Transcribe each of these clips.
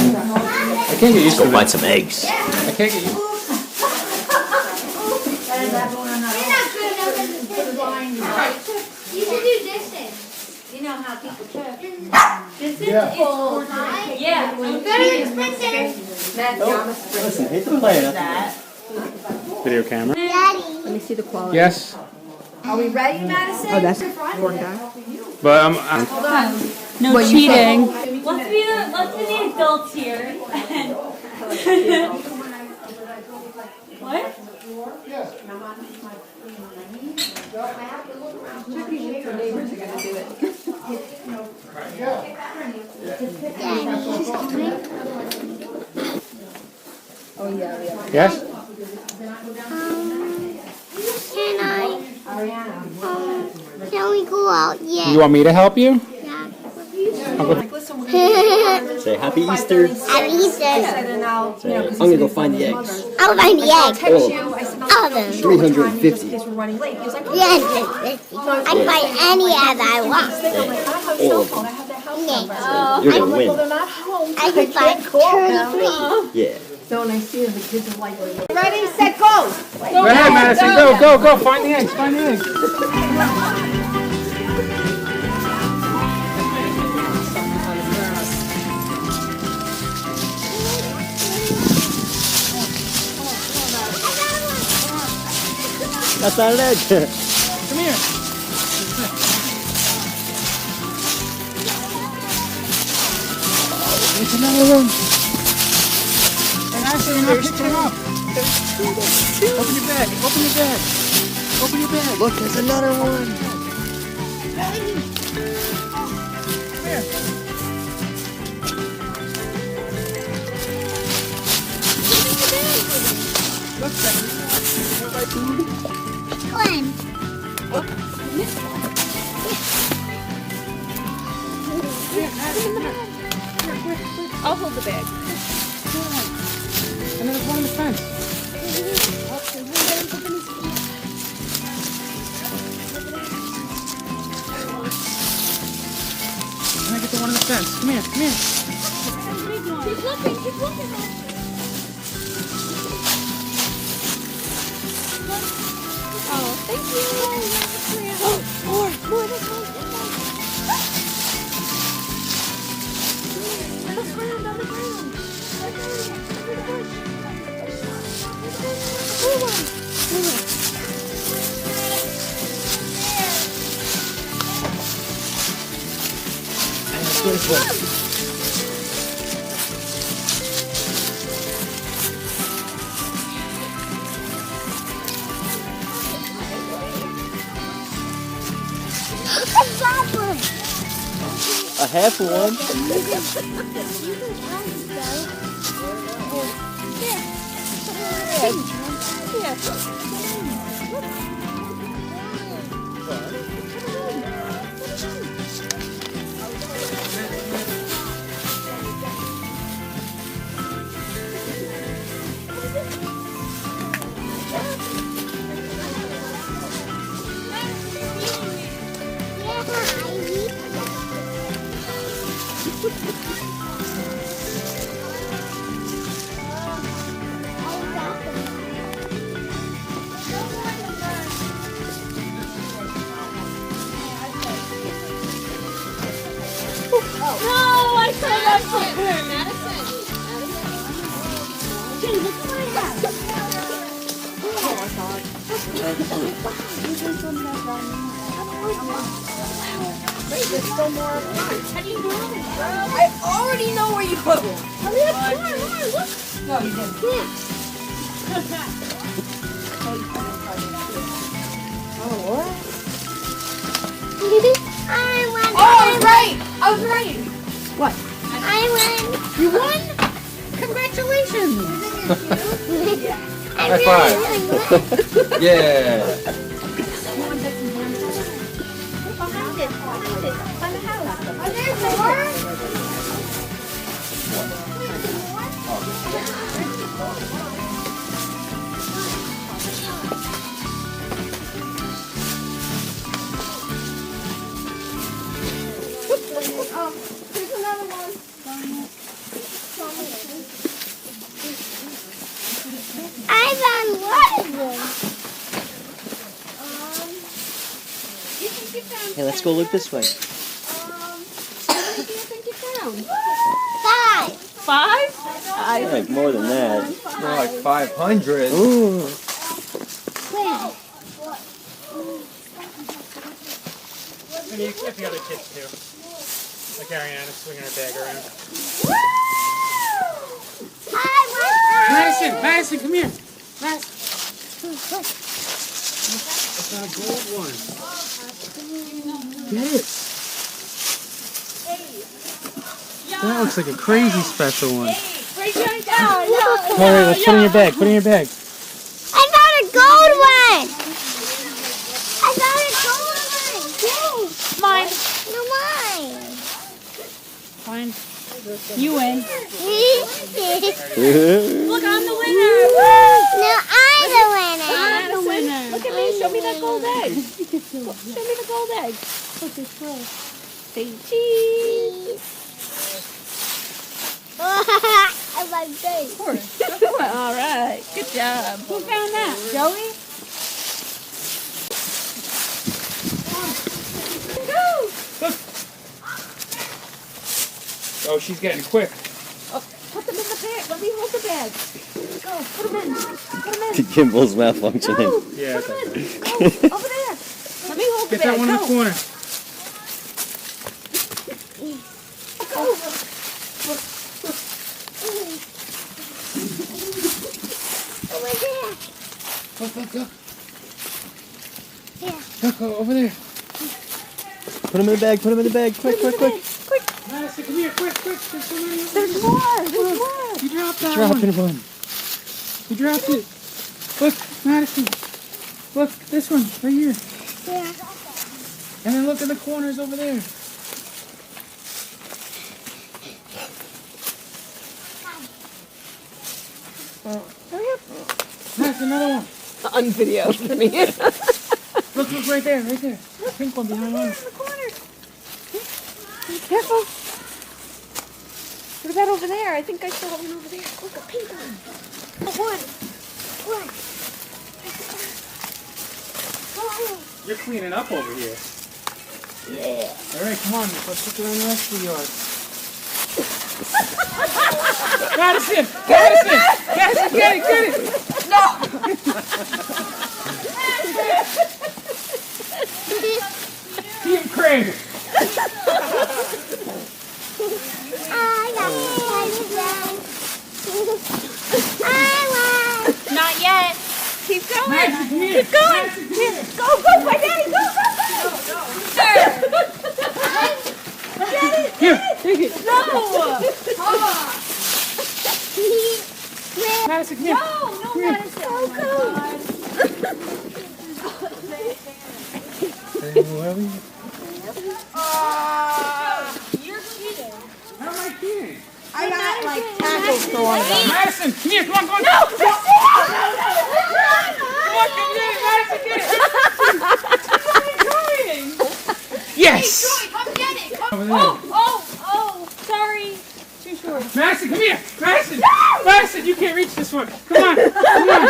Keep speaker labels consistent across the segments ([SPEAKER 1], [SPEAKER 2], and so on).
[SPEAKER 1] I can't get used to it. Go find some eggs. I can't get used to it.
[SPEAKER 2] You should do dishes. You know how people cook. Dishes
[SPEAKER 3] Yeah.
[SPEAKER 2] is full time. Yeah. Very expensive.
[SPEAKER 3] Listen, hate to play it.
[SPEAKER 1] Video camera.
[SPEAKER 4] Daddy.
[SPEAKER 5] Let me see the quality.
[SPEAKER 1] Yes.
[SPEAKER 2] Are we ready, Madison?
[SPEAKER 5] Oh, that's worked out.
[SPEAKER 1] But
[SPEAKER 6] No cheating. Let's be the adults here. What?
[SPEAKER 5] Oh yeah.
[SPEAKER 1] yes.
[SPEAKER 4] Can we go out yet?
[SPEAKER 1] You want me to help you?
[SPEAKER 3] Say Happy Easter.
[SPEAKER 4] Happy Easter.
[SPEAKER 3] Say, I'm gonna go find the eggs.
[SPEAKER 4] I'll find the eggs.
[SPEAKER 3] All
[SPEAKER 4] All of them.
[SPEAKER 3] 350.
[SPEAKER 4] Yes, I can buy any egg I want.
[SPEAKER 3] All of them.
[SPEAKER 4] Yeah.
[SPEAKER 3] You're gonna win.
[SPEAKER 4] I can buy 33.
[SPEAKER 3] Yeah.
[SPEAKER 5] So when I see them, the kids are like,
[SPEAKER 2] Ready, set, go.
[SPEAKER 1] Go ahead, Madison. Go. Find the eggs. Find the eggs.
[SPEAKER 3] That's not an egg.
[SPEAKER 1] Come here. There's another one. And actually, you're not picking them up. Open your bag. Open your bag. Open your bag.
[SPEAKER 3] Look, there's another one.
[SPEAKER 1] Come here. Look, Becky.
[SPEAKER 4] One.
[SPEAKER 5] I'll hold the bag.
[SPEAKER 1] And then there's one in the fence. Can I get the one in the fence? Come here.
[SPEAKER 4] Keep looking.
[SPEAKER 5] Oh, thank you. Oh, more. That's one. Let's run on the ground.
[SPEAKER 3] A half one.
[SPEAKER 2] I already know where you put one. No, you didn't.
[SPEAKER 4] I won.
[SPEAKER 2] Oh, I was right. I was right.
[SPEAKER 1] What?
[SPEAKER 4] I won.
[SPEAKER 1] You won? Congratulations!
[SPEAKER 4] I
[SPEAKER 7] High five. Yeah.
[SPEAKER 4] Are there more?
[SPEAKER 2] Here's another one.
[SPEAKER 4] I found one of them.
[SPEAKER 2] You think you found
[SPEAKER 3] Hey, let's go look this way.
[SPEAKER 2] what do you think you found?
[SPEAKER 4] 5.
[SPEAKER 5] 5?
[SPEAKER 3] I think more than that.
[SPEAKER 7] More like 500.
[SPEAKER 3] Ooh.
[SPEAKER 4] Where?
[SPEAKER 1] And you get the other kids too. Like Ariana swinging her bag around.
[SPEAKER 4] I want
[SPEAKER 1] Madison, Madison, come here. Madison. It's not a gold one. Get it. That looks like a crazy special one. Alright, let's put it in your bag. Put it in your bag.
[SPEAKER 4] I found a gold one. I found a gold one. Yay.
[SPEAKER 5] Mine.
[SPEAKER 4] No, mine.
[SPEAKER 5] Fine. You win.
[SPEAKER 4] No,
[SPEAKER 5] Look, I'm the winner.
[SPEAKER 4] I'm the winner.
[SPEAKER 5] I'm the winner. Look at me. Show me that gold egg. Show me the gold egg. Say cheese.
[SPEAKER 4] I like this.
[SPEAKER 5] All right. Good job. Who found that? Joey?
[SPEAKER 1] Oh, she's getting quick.
[SPEAKER 5] Put them in the bag. Let me hold the bag. Go. Put them in. Put them in.
[SPEAKER 3] Gimbal's malfunctioning.
[SPEAKER 5] Go.
[SPEAKER 1] Yeah,
[SPEAKER 5] Put them in. Go. Over there. Let me hold the
[SPEAKER 1] Get
[SPEAKER 5] bag.
[SPEAKER 1] that one in the
[SPEAKER 5] Go.
[SPEAKER 1] corner.
[SPEAKER 5] Go.
[SPEAKER 4] Oh my God.
[SPEAKER 1] Look, look, look.
[SPEAKER 4] Yeah.
[SPEAKER 1] Look, over there.
[SPEAKER 3] Put him in the bag, put him in the bag. Quick, quick, quick.
[SPEAKER 1] Madison, come here, quick, quick. There's so many.
[SPEAKER 5] There's more. There's more.
[SPEAKER 1] You dropped that
[SPEAKER 3] Dropping
[SPEAKER 1] one.
[SPEAKER 3] one.
[SPEAKER 1] You dropped it. Look, Madison. Look, this one, right here.
[SPEAKER 4] Yeah.
[SPEAKER 1] And then look in the corners over there. That's another one.
[SPEAKER 5] On video for me.
[SPEAKER 1] Look, look, right there, right there. The pink one behind one.
[SPEAKER 5] Careful. What about over there? I think I saw one over there. Look, a pink one.
[SPEAKER 4] One.
[SPEAKER 1] You're cleaning up over here.
[SPEAKER 4] Yeah.
[SPEAKER 1] All right, come on, let's look around the rest of the yard. Madison, Madison, Madison, get it, get it. Team Craig.
[SPEAKER 5] Not yet. Keep going.
[SPEAKER 1] Madison, come here.
[SPEAKER 5] Keep going.
[SPEAKER 1] Madison, come here.
[SPEAKER 5] Go, my daddy. Go.
[SPEAKER 1] Here, take it.
[SPEAKER 5] No.
[SPEAKER 1] Madison, come here.
[SPEAKER 5] No, Madison. So cool. You're cheating.
[SPEAKER 1] How am I cheating?
[SPEAKER 2] I got like tackles thrown at them.
[SPEAKER 1] Madison, come here, come on, come on.
[SPEAKER 5] No.
[SPEAKER 1] Come on, come get it, Madison, get it. Yes.
[SPEAKER 2] Come get it. Come.
[SPEAKER 1] Over there.
[SPEAKER 5] Oh, sorry. Too short.
[SPEAKER 1] Madison, come here. Madison. Madison, you can't reach this one. Come on. Come on.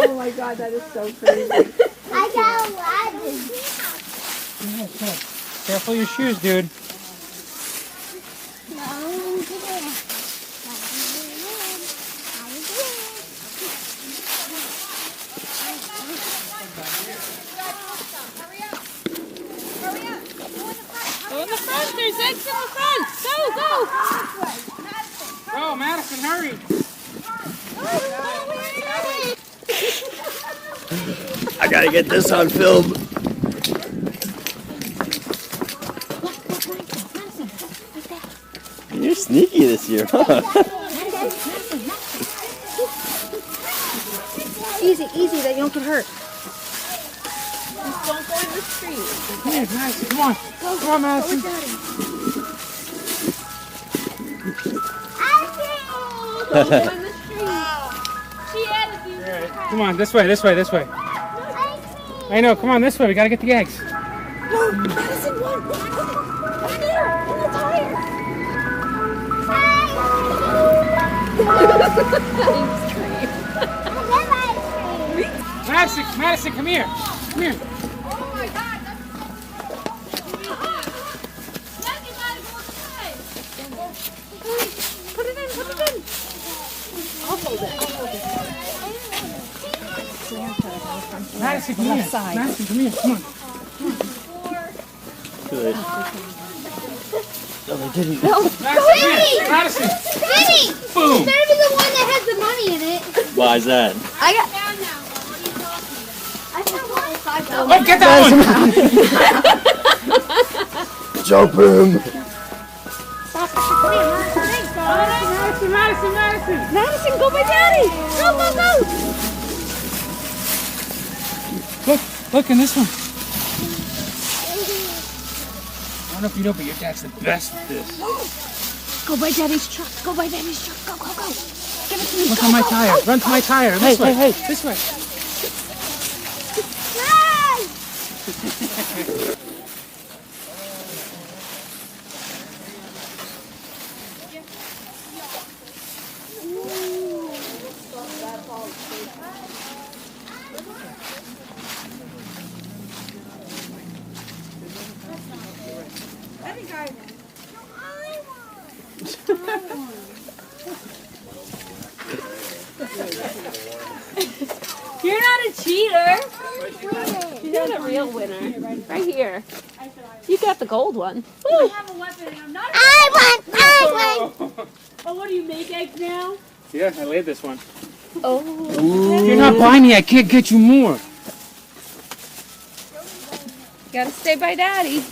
[SPEAKER 2] Oh my God, that is so crazy.
[SPEAKER 4] I got a lot of
[SPEAKER 1] Careful your shoes, dude.
[SPEAKER 5] Go in the front. There's eggs in the front. Go, go.
[SPEAKER 1] Go, Madison, hurry.
[SPEAKER 3] I gotta get this on film. You're sneaky this year, huh?
[SPEAKER 2] Easy, easy, that you don't get hurt.
[SPEAKER 5] Just don't go in the street.
[SPEAKER 1] Hey, Madison, come on. Come on, Madison.
[SPEAKER 5] Don't go in the street. She added you.
[SPEAKER 1] Come on, this way, this way, this way. I know, come on, this way. We gotta get the eggs.
[SPEAKER 5] No, Madison, one. Right there, in the tire.
[SPEAKER 1] Madison, Madison, come here. Come here.
[SPEAKER 5] Put it in, put it in. I'll hold it,
[SPEAKER 1] Madison, come here. Madison, come here. Come on.
[SPEAKER 3] Good. No, they didn't.
[SPEAKER 1] Madison, come here. Madison.
[SPEAKER 2] Vinny!
[SPEAKER 1] Boom.
[SPEAKER 2] You better be the one that has the money in it.
[SPEAKER 3] Why is that?
[SPEAKER 2] I found one.
[SPEAKER 1] Oh, get that one.
[SPEAKER 3] Jump him.
[SPEAKER 1] Madison, Madison, Madison.
[SPEAKER 5] Madison, go by Daddy. Go, go, go.
[SPEAKER 1] Look in this one. I don't know if you know, but your dad's the best at this.
[SPEAKER 5] Go by Daddy's truck. Go by Daddy's truck. Go, go, go. Give it to me.
[SPEAKER 1] Look on my tire. Run to my tire. This way.
[SPEAKER 3] hey.
[SPEAKER 1] This way.
[SPEAKER 6] You're not a cheater.
[SPEAKER 5] You're not a real winner. Right here. You got the gold one.
[SPEAKER 6] I have a weapon and I'm not.
[SPEAKER 4] I won.
[SPEAKER 6] Oh, what do you make eggs now?
[SPEAKER 1] Yeah, I laid this one.
[SPEAKER 5] Oh.
[SPEAKER 1] If you're not by me, I can't get you more.
[SPEAKER 5] Gotta stay by Daddy.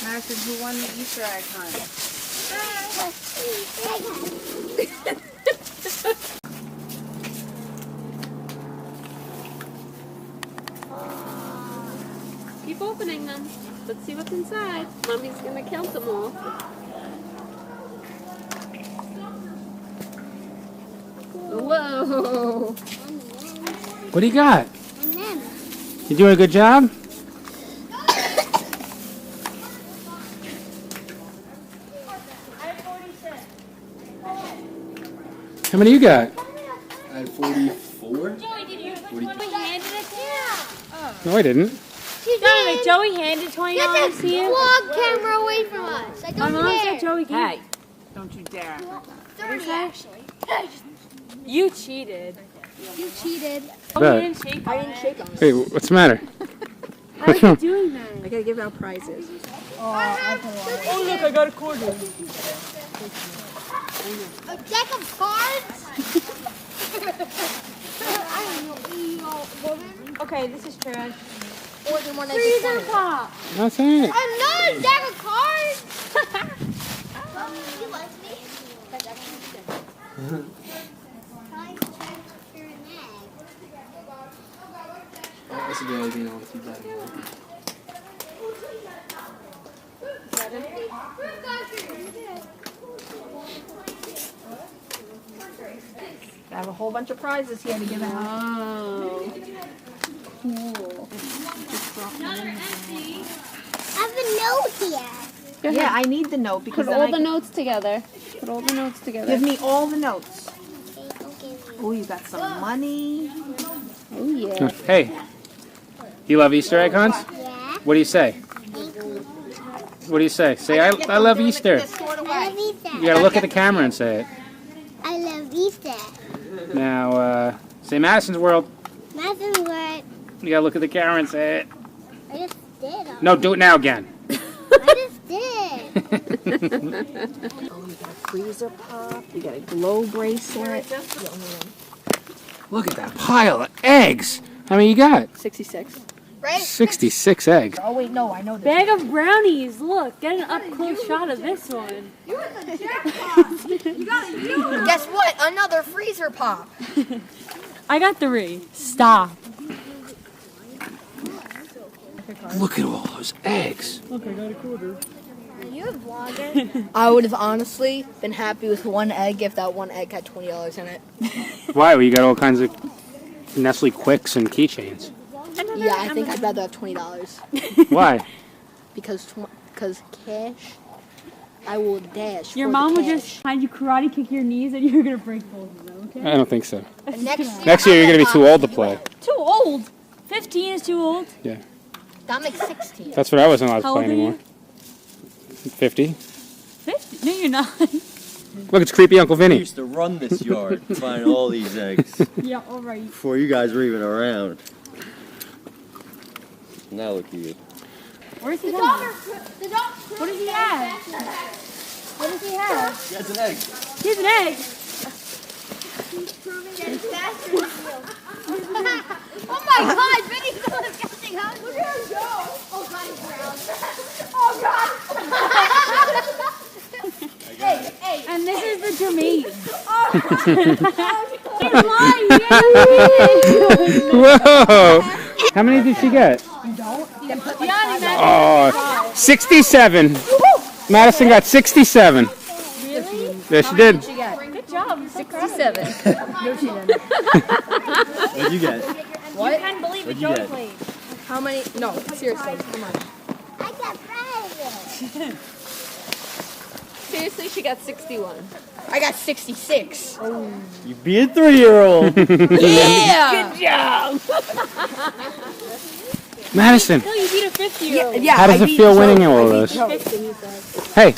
[SPEAKER 2] Madison, who won the Easter egg hunt?
[SPEAKER 5] Keep opening them. Let's see what's inside. Mommy's gonna count them all. Whoa.
[SPEAKER 1] What do you got? You doing a good job? How many you got?
[SPEAKER 7] I had 44.
[SPEAKER 6] Joey, did you put 20 handed it to you?
[SPEAKER 1] No, I didn't.
[SPEAKER 6] Dominic, Joey handed $20 to you?
[SPEAKER 2] Vlog camera away from us. I
[SPEAKER 6] My
[SPEAKER 2] don't
[SPEAKER 6] mom
[SPEAKER 2] care.
[SPEAKER 6] said Joey can.
[SPEAKER 2] Hey, don't you dare. 30 actually.
[SPEAKER 6] You cheated.
[SPEAKER 2] You cheated.
[SPEAKER 6] Oh,
[SPEAKER 1] Bet.
[SPEAKER 6] you didn't shake on it.
[SPEAKER 1] Hey, what's the matter?
[SPEAKER 6] How are you doing that?
[SPEAKER 5] I gotta give out prizes.
[SPEAKER 6] Oh, look, I got a quarter.
[SPEAKER 2] A deck of cards? I don't know, woman.
[SPEAKER 6] Okay, this is trash.
[SPEAKER 2] Or the one
[SPEAKER 6] Freezer pop.
[SPEAKER 1] That's it.
[SPEAKER 2] Another deck of cards? You like me?
[SPEAKER 7] That's a good idea. I'll keep that in mind.
[SPEAKER 5] I have a whole bunch of prizes here to give out. Oh.
[SPEAKER 6] Another empty.
[SPEAKER 4] I have a note here.
[SPEAKER 5] Yeah, I need the note because
[SPEAKER 8] Put all the notes together. Put all the notes together.
[SPEAKER 5] give me all the notes.
[SPEAKER 4] Okay,
[SPEAKER 5] Oh, you got some money.
[SPEAKER 8] Oh yeah.
[SPEAKER 1] Hey, Do you love Easter egg hunts?
[SPEAKER 4] Yeah.
[SPEAKER 1] What do you say? What do you say? Say, I love Easter.
[SPEAKER 4] I love Easter.
[SPEAKER 1] You gotta look at the camera and say it.
[SPEAKER 4] I love Easter.
[SPEAKER 1] Now, say Madison's World.
[SPEAKER 4] Madison's World.
[SPEAKER 1] You gotta look at the camera and say it.
[SPEAKER 4] I just did.
[SPEAKER 1] No, do it now again.
[SPEAKER 4] I just did.
[SPEAKER 5] Oh, you got a freezer pop. You got a glow bracelet.
[SPEAKER 1] Look at that pile of eggs. How many you got?
[SPEAKER 5] 66.
[SPEAKER 1] 66 eggs.
[SPEAKER 5] Oh wait, no, I know this.
[SPEAKER 6] Bag of brownies. Look, get an up close shot of this one.
[SPEAKER 2] Guess what? Another freezer pop.
[SPEAKER 6] I got 3. Stop.
[SPEAKER 1] Look at all those eggs.
[SPEAKER 6] Look, I got a quarter.
[SPEAKER 4] You're a vlogger.
[SPEAKER 2] I would have honestly been happy with one egg if that one egg had $20 in it.
[SPEAKER 1] Why? Well, you got all kinds of Nestle Quicks and keychains.
[SPEAKER 2] Yeah, I think I'd rather have $20
[SPEAKER 1] Why?
[SPEAKER 2] because cash. I will dash.
[SPEAKER 6] Your
[SPEAKER 2] for
[SPEAKER 6] mom
[SPEAKER 2] the
[SPEAKER 6] would
[SPEAKER 2] cash.
[SPEAKER 6] just have you karate kick your knees and you're gonna break both of them, okay?
[SPEAKER 1] I don't think so.
[SPEAKER 2] Next
[SPEAKER 1] Year, you're gonna be too old to play.
[SPEAKER 6] Too old. 15 is too old.
[SPEAKER 1] Yeah.
[SPEAKER 2] That makes 16.
[SPEAKER 1] That's what I wasn't allowed to
[SPEAKER 6] How
[SPEAKER 1] play
[SPEAKER 6] old are
[SPEAKER 1] anymore.
[SPEAKER 6] you?
[SPEAKER 1] 50.
[SPEAKER 6] 50? No, you're not.
[SPEAKER 1] Look, it's creepy Uncle
[SPEAKER 3] I
[SPEAKER 1] Vinny.
[SPEAKER 3] used to run this yard to find all these eggs
[SPEAKER 6] Yeah, all right.
[SPEAKER 3] before you guys were even around. Now look at you.
[SPEAKER 6] Where's he going? What does he have? What does he have?
[SPEAKER 3] That's an egg.
[SPEAKER 6] He has an egg.
[SPEAKER 4] Oh my God, Vinny's still disgusting, huh? Look at him go. Oh God, he's brown. Oh God.
[SPEAKER 6] And this is the Jermaine.
[SPEAKER 1] Whoa! How many did she get? Oh, 67. Madison got 67.
[SPEAKER 6] Really?
[SPEAKER 1] Yes, she did.
[SPEAKER 6] Good job.
[SPEAKER 5] 67.
[SPEAKER 3] What'd you get?
[SPEAKER 2] What?
[SPEAKER 6] I can't believe
[SPEAKER 3] What'd
[SPEAKER 6] it.
[SPEAKER 3] you
[SPEAKER 6] Joe
[SPEAKER 3] get?
[SPEAKER 6] played.
[SPEAKER 2] How many? No, seriously, come on.
[SPEAKER 4] I got prizes.
[SPEAKER 5] Seriously, she got 61.
[SPEAKER 2] I got 66.
[SPEAKER 3] You be a 3-year-old.
[SPEAKER 2] Yeah.
[SPEAKER 5] Good job.
[SPEAKER 1] Madison,
[SPEAKER 6] No, you beat a 50-year-old.
[SPEAKER 2] Yeah.
[SPEAKER 1] how does
[SPEAKER 2] I
[SPEAKER 1] it
[SPEAKER 2] beat
[SPEAKER 1] feel
[SPEAKER 2] Joe.
[SPEAKER 1] winning all
[SPEAKER 2] I beat
[SPEAKER 1] this?
[SPEAKER 2] Joe.
[SPEAKER 1] Hey,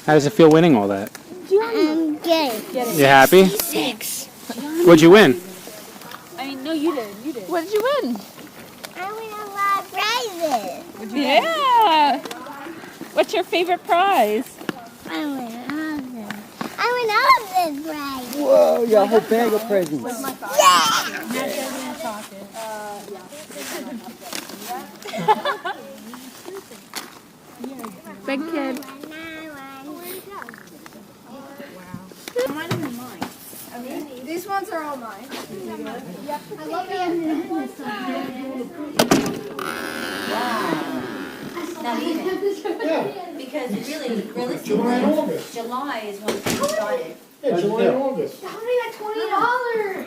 [SPEAKER 1] how does it feel winning all that?
[SPEAKER 4] I'm good.
[SPEAKER 1] You happy?
[SPEAKER 2] 6.
[SPEAKER 1] What'd you win?
[SPEAKER 6] I mean, no, you did. You did.
[SPEAKER 5] What did you win?
[SPEAKER 4] I win a lot of prizes.
[SPEAKER 5] Yeah. What's your favorite prize?
[SPEAKER 4] I win all of them. I win all of them prizes.
[SPEAKER 3] Whoa, you got a whole bag of presents.
[SPEAKER 5] Big kid.
[SPEAKER 2] These ones are all mine. Not even. Because really, realistically, July is when school started.
[SPEAKER 1] Yeah, July and August.
[SPEAKER 2] I only got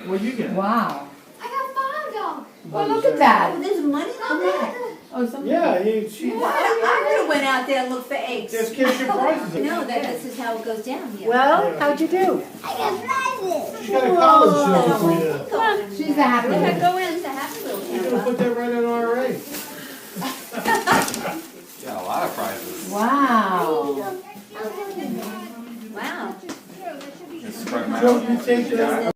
[SPEAKER 2] $20.
[SPEAKER 1] What'd you get?
[SPEAKER 2] Wow. I got $5.
[SPEAKER 6] Oh, look at that.
[SPEAKER 2] Oh, there's money on that.
[SPEAKER 1] Yeah,
[SPEAKER 2] I
[SPEAKER 1] she.
[SPEAKER 2] could have went out there and looked for eggs.
[SPEAKER 1] There's kids your prizes.
[SPEAKER 2] No, this is how it goes down here.
[SPEAKER 6] Well, how'd you do?
[SPEAKER 4] I got prizes.
[SPEAKER 1] She got a college show for you.
[SPEAKER 6] She's a happy
[SPEAKER 2] Look, I go in, it's a happy little
[SPEAKER 1] You're gonna
[SPEAKER 2] camper.
[SPEAKER 1] put that right on RA.
[SPEAKER 7] Yeah, a lot of prizes.
[SPEAKER 6] Wow.
[SPEAKER 2] Wow.
[SPEAKER 7] Spread them out.
[SPEAKER 1] Joe, you take that.